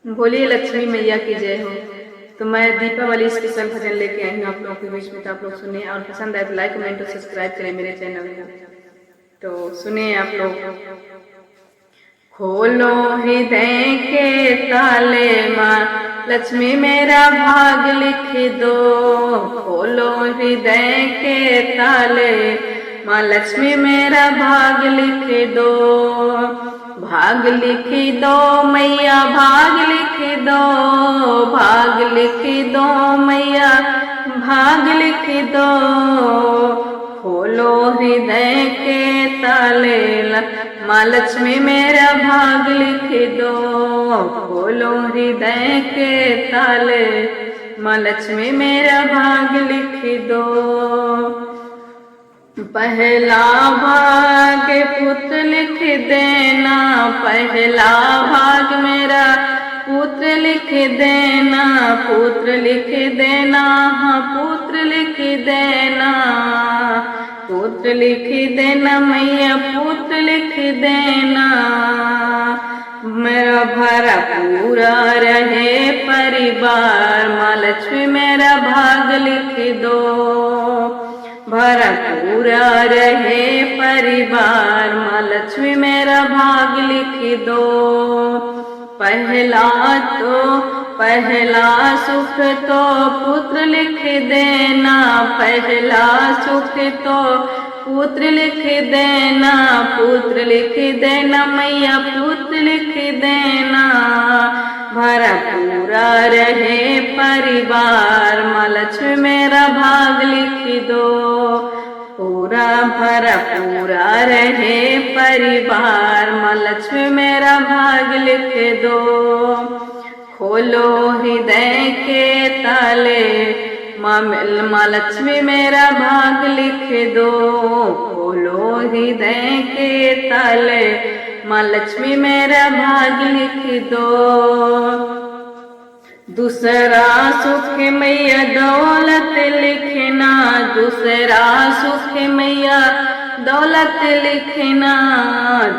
बोलिए लक्ष्मी मैया की जय हो। तो मैं दीपावली स्पेशल भजन लेके आई हूँ आप लोगों के बीच में, तो आप लोग सुनिए और पसंद आए तो लाइक कमेंट और सब्सक्राइब करें मेरे चैनल को। तो सुनिए आप लोग। खोलो हृदय के ताले माँ लक्ष्मी मेरा भाग लिख दो। खोलो हृदय के ताले माँ लक्ष्मी मेरा भाग लिख दो। भाग लिख दो मैया भाग लिख दो। भाग लिख दो मैया भाग लिख दो। खोलो हृदय के ताले माँ लक्ष्मी मेरा भाग लिख दो। खोलो हृदय के ताले माँ लक्ष्मी मेरा भाग लिख दो। पहला भाग पुत्र लिख देना। पहला भाग मेरा पुत्र लिख देना। पुत्र लिख देना, हाँ पुत्र लिख देना। पुत्र लिख देना मैया पुत्र लिख देना। मेरा भरा पूरा रहे परिवार माँ लक्ष्मी मेरा भाग लिख दो। भरा पूरा रहे परिवार माँ लक्ष्मी मेरा भाग लिख दो। पहला सुख तो पुत्र लिख देना। पहला सुख तो पुत्र लिख देना। पुत्र लिख देना मैया पुत्र लिख देना। भरा पूरा रहे परिवार माँ लक्ष्मी मेरा भाग लिख दो। पूरा भरा पूरा रहे परिवार माँ लक्ष्मी मेरा भाग लिख दो। खोलो हृदय के ताले माँ लक्ष्मी मेरा भाग लिख दो। खोलो हृदय के ताले माँ लक्ष्मी मेरा भाग लिख दो। दूसरा सुख मैया दौलत लिखना। दूसरा सुख मैया दौलत लिखना।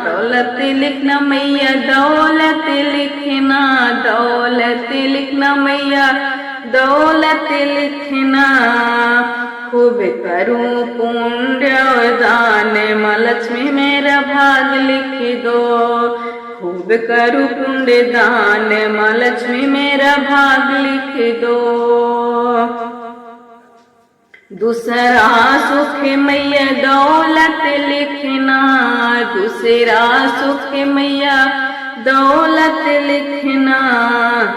दौलत लिखना मैया दौलत लिखना। दौलत लिखना मैया दौलत लिखना। खूब करूं पुण्य दान माँ लक्ष्मी मेरा भाग लिख दो। खूब करूं पुण्य दान माँ लक्ष्मी मेरा भाग लिख दो। दूसरा सुख मैया दौलत लिखना। दूसरा सुख मैया दौलत लिखना।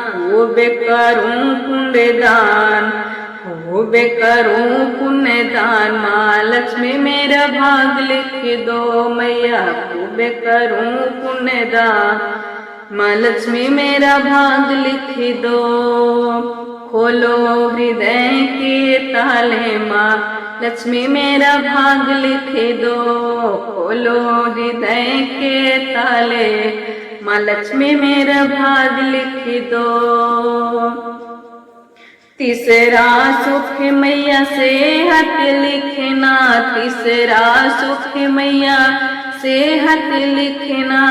खूब करूं पुण्य दान। खूब करूं पुण्य दान माँ लक्ष्मी मेरा भाग लिख दो। मैया खूब करूं पुण्य दान माँ लक्ष्मी मेरा भाग लिख दो। खोलो हृदय के ताले माँ लक्ष्मी मेरा भाग लिख दो। खोलो हृदय के ताले माँ लक्ष्मी मेरा भाग लिख दो। तीसरा सुख मैया सेहत लिखना। तीसरा सुख मैया सेहत लिखना।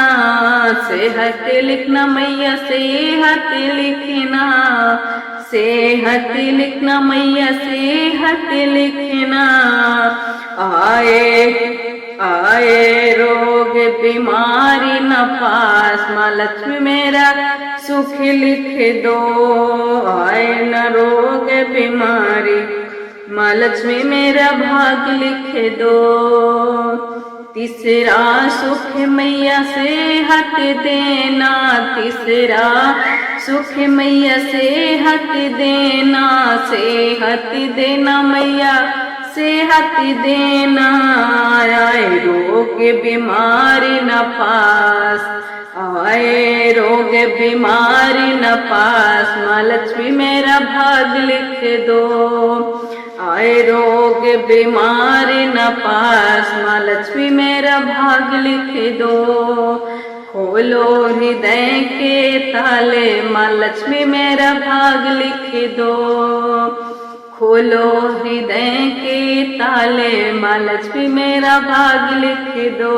सेहत लिखना मैया सेहत लिखना। सेहत लिखना मैया सेहत लिखना। आए रोग बीमारी न पास माँ लक्ष्मी मेरा सुख लिख दो। आए न रोग बीमारी माँ लक्ष्मी मेरा भाग लिख दो। तीसरा सुख मैया सेहत देना। तीसरा सुख मैया सेहत देना। सेहत देना मैया सेहत देना। आए रोग बीमारी न पास। आए रोग बीमारी न पास माँ लक्ष्मी मेरा भाग लिख दो। आए रोग बीमारी न पास माँ लक्ष्मी मेरा भाग लिख दो। खोलो हृदय के ताले माँ लक्ष्मी मेरा भाग लिख दो। खोलो हृदय के ताले माँ लक्ष्मी मेरा भाग लिख दो।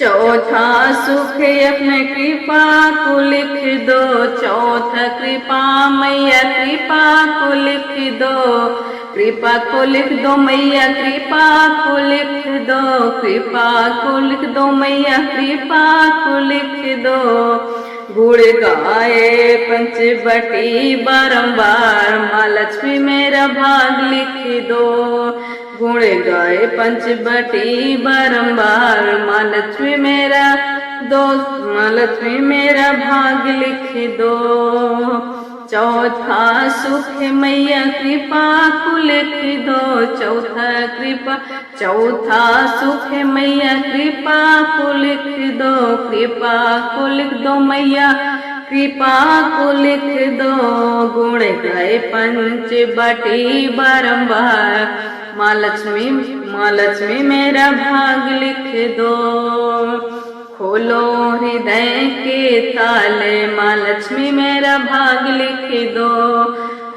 चौथा सुख अपने कृपा को लिख दो, चौथा कृपा मैया कृपा को लिख दो, कृपा को लिख दो मैया कृपा को लिख दो, कृपा को लिख दो मैया कृपा को लिख दो। गुण गाए पंचवटी बारंबार, माँ लक्ष्मी मेरा भाग लिख दो। गुण गाए पंचवटी बारंबार, माँ लक्ष्मी मेरा माँ लक्ष्मी मेरा भाग लिख दो। चौथा सुख मैया कृपा को लिख दो, चौथा सुख मैया कृपा को लिख दो, कृपा को लिख दो मैया कृपा को लिख दो। गुण गाए पंचवटी बारंबार, माँ लक्ष्मी मेरा भाग लिख दो। खोलो हृदय के ताले, माँ लक्ष्मी मेरा भाग लिख दो।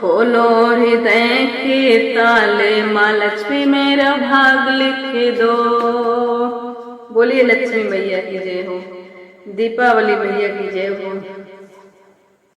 खोलो हृदय के ताले, माँ लक्ष्मी मेरा भाग लिख दो। बोलिए लक्ष्मी मैया की जय हो, दीपावली मैया की जय हो।